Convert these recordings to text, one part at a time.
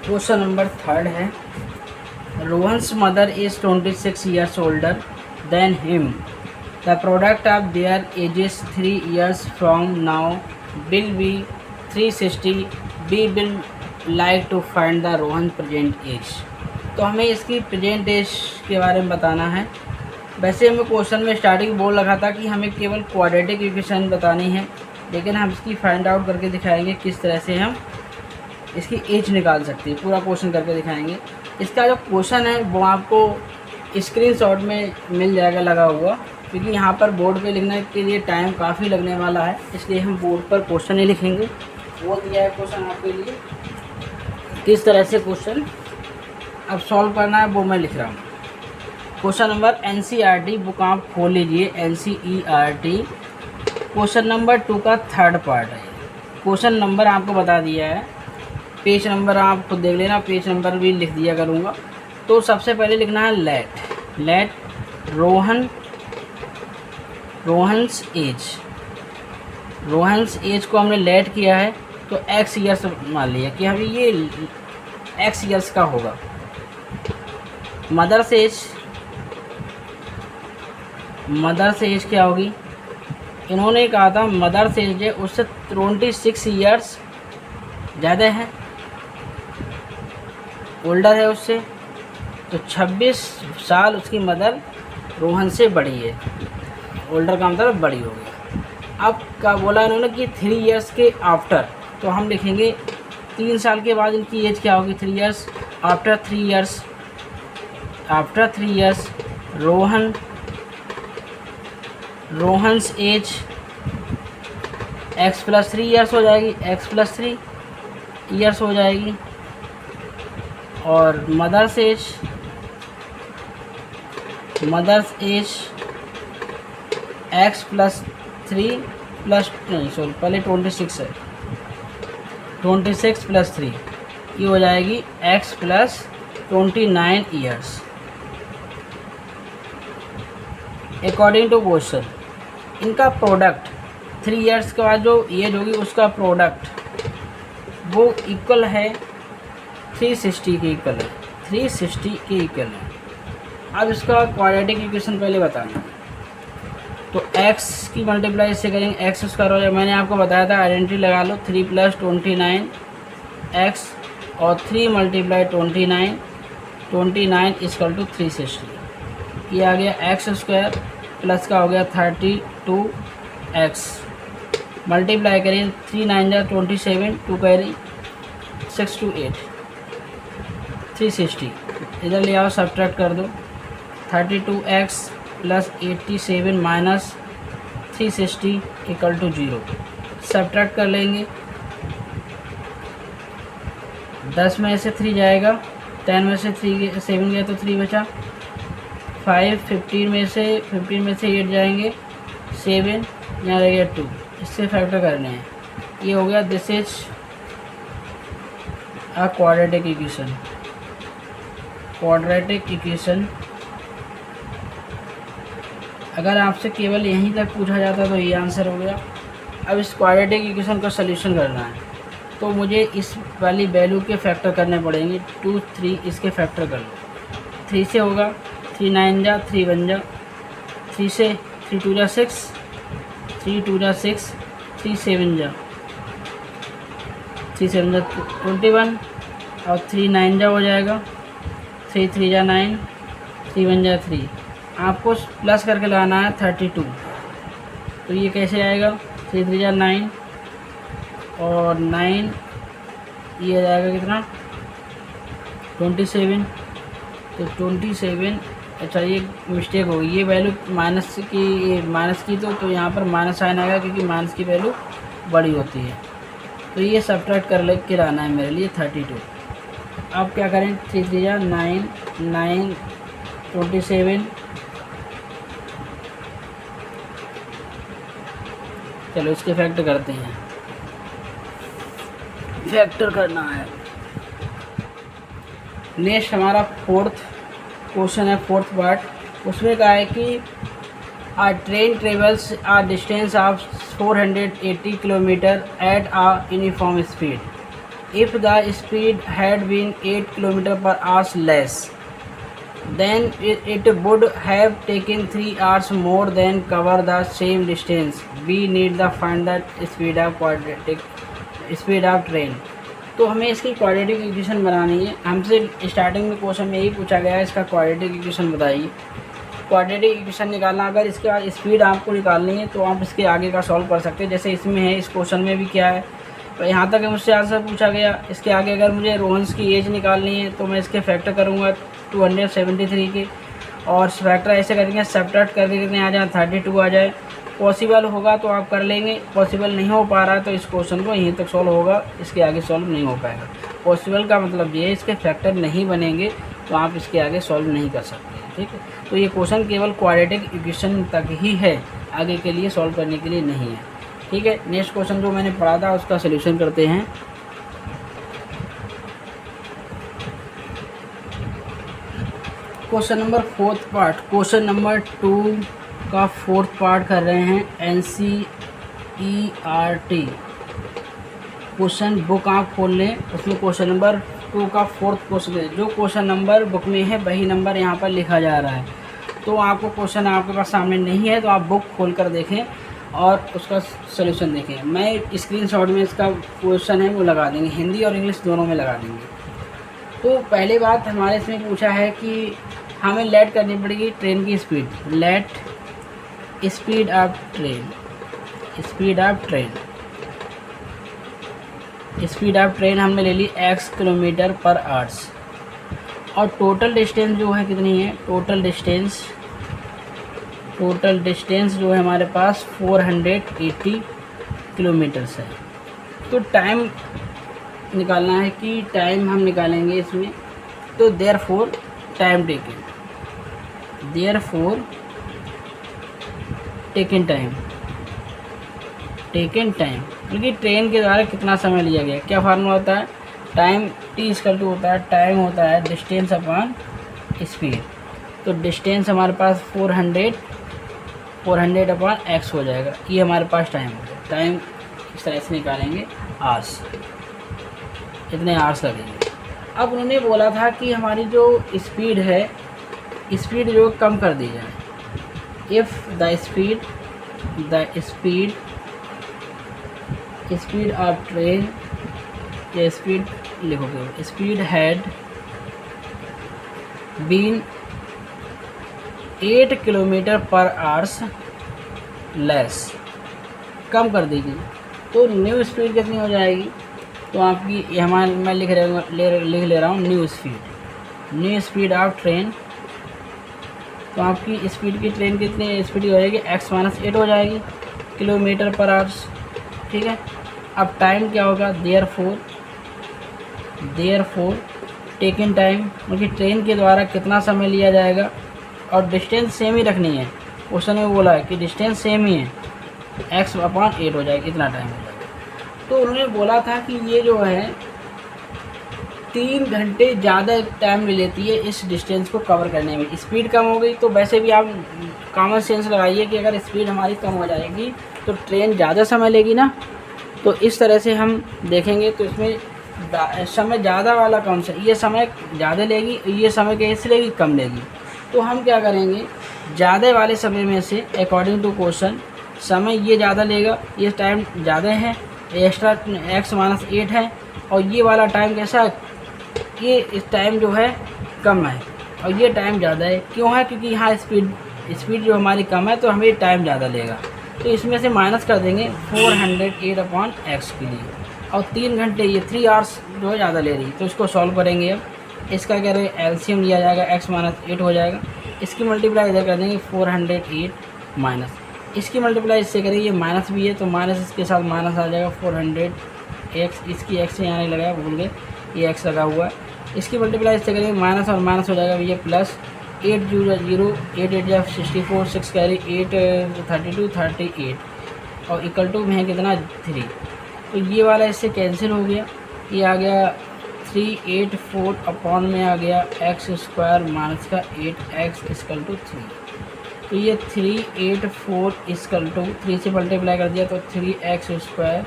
Question number 3 है, Rohan's mother is 26 years older than him. The product of their ages 3 years from now will be 360. We will like to find the Rohan present age. तो हमें इसकी present as के बारे में बताना है। वैसे हमें क्वेश्चन में स्टार्टिंग बोल रखा था कि हमें केवल क्वाड्रेटिक इक्वेशन बतानी है, लेकिन हम इसकी फाइंड आउट करके दिखाएंगे किस तरह से हम इसकी एज निकाल सकते हैं। पूरा क्वेश्चन करके दिखाएंगे। इसका जो क्वेश्चन है वो आपको स्क्रीनशॉट में मिल जाएगा लगा हुआ, क्योंकि यहाँ पर बोर्ड पे लिखने के लिए टाइम काफ़ी लगने वाला है, इसलिए हम बोर्ड पर क्वेश्चन ही लिखेंगे। वो दिया है क्वेश्चन आपके लिए, किस तरह से क्वेश्चन अब सॉल्व करना है वो मैं लिख रहा हूँ। क्वेश्चन नंबर NCERT बुक आप खोल लीजिए, NCERT क्वेश्चन नंबर 2 का 3rd पार्ट है। क्वेश्चन नंबर आपको बता दिया है, पेज नंबर आप खुद देख लेना, पेज नंबर भी लिख दिया करूँगा। तो सबसे पहले लिखना है लेट रोहन्स एज को हमने लेट किया है तो x ईयर्स मान लिया कि अभी ये x ईयर्स का होगा। मदर्स एज क्या होगी? इन्होंने कहा था मदर्स एज है उससे 26 ईयर्स ज़्यादा है, ओल्डर है उससे, तो 26 साल उसकी मदर रोहन से बड़ी है। ओल्डर का मतलब बड़ी हो गई। अब क्या बोला इन्होंने कि 3 इयर्स के आफ्टर, तो हम लिखेंगे 3 साल के बाद इनकी एज क्या होगी? 3 years after 3 years Rohan's age x + 3 years हो जाएगी, x + 3 इयर्स हो जाएगी। और मदर्स एज x + 3 प्लस नहीं सॉरी पहले 26 है, 26 + 3 ये हो जाएगी x + 29 years. According to question इनका प्रोडक्ट 3 इयर्स के बाद जो एज होगी उसका प्रोडक्ट वो इक्वल है 360 के इक्वल है, 360 के इक्वल है। अब इसका क्वाड्रेटिक इक्वेशन पहले बताना है, तो x की मल्टीप्लाई इससे करेंगे, x स्क्वायर हो जाए। मैंने आपको बताया था आइडेंटिटी लगा लो, 3 + 29 x और 3 × 29 = 360। ये आ गया x स्क्वायर प्लस का हो गया 32x, मल्टीप्लाई करें 3 × 9 = 27, 2 कैरी 6 × 8 360। इधर ले आओ, सब्ट्रैक्ट कर दो, 32x + 87 - 360 = 0। सब्ट्रैक्ट कर लेंगे, 10 में से 3 जाएगा, 10 में से 7 गया तो 3 बचा, 5 15 में से 8 जाएंगे, 7 यहाँ रह गया 2, इससे फैक्टर करने हैं। ये हो गया, this is a quadratic equation. अगर आपसे केवल यहीं तक पूछा जाता तो ये आंसर हो गया। अब इस क्वाड्रेटिक इक्वेशन का सलूशन करना है तो मुझे इस वाली वैल्यू के फैक्टर करने पड़ेंगे। 2 3 इसके फैक्टर कर लो, 3 से होगा, 3 9 जा 3 बन जा, 3 से 3 2 जा 6, 3 2 जा 6, 3 7 जा 3 7 जा 21 और 3 9 जा हो जाएगा, 3 3 जा 9, 3 1 जा 3। आपको प्लस करके लगाना है 32, तो ये कैसे आएगा? 3 3 जा 9 और 9 ये आ जाएगा कितना? 27। तो 27, अच्छा ये मिस्टेक होगी, ये वैल्यू माइनस की तो यहाँ पर माइनस साइन आएगा क्योंकि माइनस की वैल्यू बड़ी होती है। तो ये सब्ट्रैक्ट कर लेके लाना है मेरे लिए 32। अब क्या करें? 3 3 जा 9 9 27, चलो इसके फैक्टर करते हैं। फैक्टर करना है। नेक्स्ट हमारा 4th क्वेश्चन है, 4th पार्ट। उसमें कहा है कि a train travels a distance of 480 kilometres at a uniform speed. if the speed had been 8 kilometer per hour less, then it would have taken 3 hours more than cover the same distance. We need the find the speed of train. तो हमें इसकी quadratic equation बनानी है। हमसे starting में question में यही पूछा गया है, इसका क्वाड्रेटिक इक्वेशन बताइए। क्वाड्रेटिक इक्वेशन निकालना, अगर इसके बाद स्पीड आपको निकालनी है तो आप इसके आगे का सॉल्व कर सकते हैं। जैसे इसमें है, इस क्वेश्चन में भी क्या है, तो यहाँ तक मुझसे आंसर पूछा गया। इसके आगे अगर मुझे रोहन्स की एज निकालनी है तो मैं इसके फैक्टर करूँगा 273 के, और फैक्टर ऐसे करेंगे सब्ट्रैक्ट करके कितने आ जाए 32 आ जाए। पॉसिबल होगा तो आप कर लेंगे, पॉसिबल नहीं हो पा रहा तो इस क्वेश्चन को यहीं तक सॉल्व होगा, इसके आगे सॉल्व नहीं हो पाएगा। पॉसिबल का मतलब ये है इसके फैक्टर नहीं बनेंगे तो आप इसके आगे सॉल्व नहीं कर सकते हैं, ठीक है। तो ये क्वेश्चन केवल क्वाड्रेटिक इक्वेशन तक ही है, आगे के लिए सॉल्व करने के लिए नहीं है, ठीक है। नेक्स्ट क्वेश्चन जो मैंने पढ़ा था उसका सोल्यूशन करते हैं। Question number fourth part, question number 2 का फोर्थ पार्ट कर रहे हैं NCERT। क्वेश्चन बुक आप खोल लें, उसमें क्वेश्चन नंबर 2 का फोर्थ क्वेश्चन है। जो क्वेश्चन नंबर बुक में है वही नंबर यहाँ पर लिखा जा रहा है। तो आपको क्वेश्चन आपके पास सामने नहीं है तो आप बुक खोल कर देखें और उसका सलूशन देखें। मैं स्क्रीनशॉट में इसका क्वेश्चन है वो लगा देंगे, हिंदी और इंग्लिश दोनों में लगा देंगे। तो पहली बात हमारे इसमें पूछा है कि हमें लेट करनी पड़ेगी ट्रेन की speed. Let speed of train, speed of train, speed of train हमने ले ली x किलोमीटर पर आवर्स, और टोटल डिस्टेंस जो है कितनी है, टोटल डिस्टेंस जो है हमारे पास 480 किलोमीटर्स है। तो टाइम निकालना है कि टाइम हम निकालेंगे इसमें, तो देयरफॉर टाइम टेकन टाइम क्योंकि ट्रेन के द्वारा कितना समय लिया गया, क्या फार्मूला होता है, टाइम t इक्वल टू होता है, टाइम होता है डिस्टेंस अपॉन स्पीड। तो डिस्टेंस हमारे पास 400 अपॉन x हो जाएगा, ये हमारे पास टाइम हो गया। टाइम इस तरह से निकालेंगे, आवर्स, इतने आवर्स लगेंगे। अब उन्होंने बोला था कि हमारी जो स्पीड है, स्पीड जो कम कर दी जाए। If the speed of train, या स्पीड लिखोगे, speed had been 8 kilometre per hours less, कम कर दीजिए, तो न्यू स्पीड कितनी हो जाएगी। तो आपकी ये हमारे मैं लिख ले रहा हूँ न्यू स्पीड ऑफ ट्रेन। तो आपकी स्पीड की ट्रेन कितनी स्पीड हो जाएगी, x-8 हो जाएगी किलोमीटर पर आवर्स, ठीक है। अब टाइम क्या होगा, देयरफॉर टेकन टाइम, क्योंकि ट्रेन के द्वारा कितना समय लिया जाएगा, और डिस्टेंस सेम ही रखनी है। क्वेश्चन में बोला है कि डिस्टेंस सेम ही है, x/8 हो जाएगा, इतना टाइम हो जाएगा। तो उन्होंने बोला था कि ये जो है 3 घंटे ज़्यादा टाइम ले लेती है इस डिस्टेंस को कवर करने में। स्पीड कम हो गई तो वैसे भी आप कॉमन सेंस लगाइए कि अगर स्पीड हमारी कम हो जाएगी तो ट्रेन ज़्यादा समय लेगी ना। तो इस तरह से हम देखेंगे तो इसमें समय ज़्यादा वाला कौन सा, ये समय ज़्यादा लेगी, ये समय कैसे लेगी, कम लेगी। तो हम क्या करेंगे, ज़्यादा वाले समय में से अकॉर्डिंग टू क्वेश्चन समय ये ज़्यादा लेगा, ये टाइम ज़्यादा है, एक्स्ट्रा x-8 है, और ये वाला टाइम कैसा है, ये इस टाइम जो है कम है और ये टाइम ज़्यादा है। क्यों है, क्योंकि यहाँ स्पीड जो हमारी कम है तो हमें टाइम ज़्यादा लेगा। तो इसमें से माइनस कर देंगे 408 अपॉन x के लिए, और 3 घंटे ये 3 आवर्स जो है ज़्यादा ले रही। तो इसको सॉल्व करेंगे। अब इसका क्या रहेगा, एलसीएम लिया जाएगा, x-8 हो जाएगा, इसकी मल्टीप्लाई इधर कर देंगे 408 माइनस, इसकी मल्टीप्लाई इससे करेंगे, ये माइनस भी है तो माइनस इसके साथ माइनस आ जाएगा 400x, इसकी x यहाँ नहीं लगाया, भूल गए, ये x लगा हुआ है, इसकी मल्टीप्लाई इससे करेंगे, माइनस और माइनस हो जाएगा, ये प्लस 8 0 8 8 64 6 कैरी 8 32 38 और इक्वल टू में है कितना 3। तो ये वाला इससे कैंसिल हो गया, ये आ गया 384 अपॉन में आ गया x² माइनस का 8x इक्वल टू 3। तो ये 384 इक्वल टू 3 से मल्टीप्लाई कर दिया तो 3x²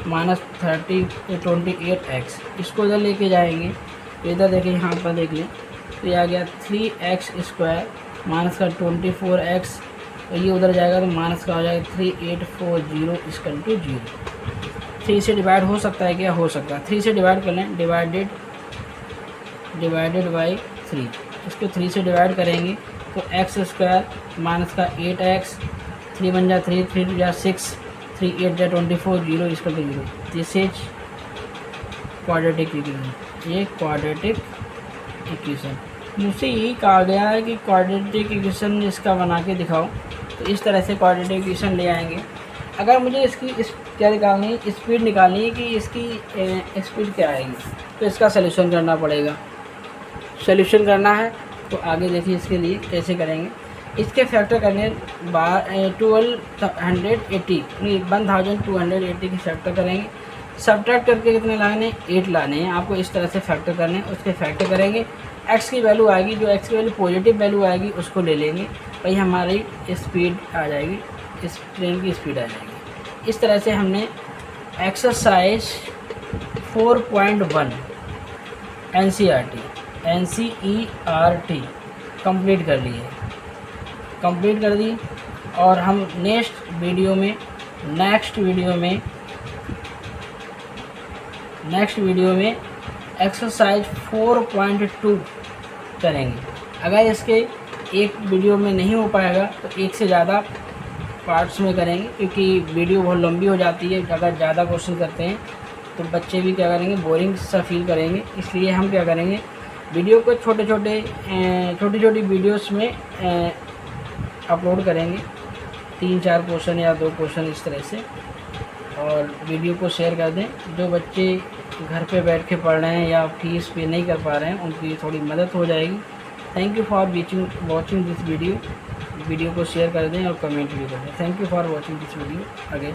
-28x। इसको इधर लेके जाएंगे तो इधर देखिए, यहाँ पर देख लें तो ये आ गया 3x² माइनस का 24x, तो ये उधर जाएगा तो माइनस का हो जाएगा 3840 इक्वल टू 0। 3 से डिवाइड हो सकता है क्या? हो सकता है। 3 से डिवाइड कर लें, डिवाइडेड बाई 3। इसको 3 से डिवाइड करेंगे तो x² माइनस का 8x, 3 बन जा 3, 3 जा 6, 3 8 जा 24, 0 equal to 0। This is quadratic equation. ये क्वाड्रेटिक इक्वेशन मुझसे यही कहा गया है कि क्वाड्रेटिक इक्वेशन इसका बना के दिखाओ, तो इस तरह से क्वाड्रेटिक इक्वेशन ले आएंगे। अगर मुझे इसकी क्या निकालनी है, स्पीड निकालनी है कि इसकी स्पीड क्या आएगी, तो इसका सलूशन करना पड़ेगा। सलूशन करना है तो आगे देखिए इसके लिए कैसे करेंगे। इसके फैक्टर करने 1280 की फैक्टर करेंगे। सब्ट्रैक्ट करके कितने लाने? 8 लाने हैं आपको। इस तरह से फैक्टर करने हैं, उसके फैक्टर करेंगे। x की वैल्यू आएगी, जो x की वैल्यू पॉजिटिव वैल्यू आएगी उसको ले लेंगे, भाई हमारी स्पीड आ जाएगी, इस ट्रेन की स्पीड आ जाएगी। इस तरह से हमने एक्सरसाइज 4.1 NCERT कंप्लीट कर ली है, कंप्लीट कर दी। और हम नेक्स्ट वीडियो में एक्सरसाइज 4.2 करेंगे। अगर इसके एक वीडियो में नहीं हो पाएगा तो एक से ज़्यादा पार्ट्स में करेंगे, क्योंकि वीडियो बहुत लंबी हो जाती है। अगर ज़्यादा क्वेश्चन करते हैं तो बच्चे भी क्या करेंगे, बोरिंग सा फील करेंगे। इसलिए हम क्या करेंगे, वीडियो को छोटी छोटी वीडियोस में अपलोड करेंगे, 3-4 क्वेश्चन या 2 क्वेश्चन इस तरह से, और वीडियो को शेयर कर दें। जो बच्चे घर पे बैठ के पढ़ रहे हैं या फीस पे नहीं कर पा रहे हैं, उनकी थोड़ी मदद हो जाएगी। Thank you for watching this video को शेयर कर दें और कमेंट भी कर दें। Thank you for watching this video again.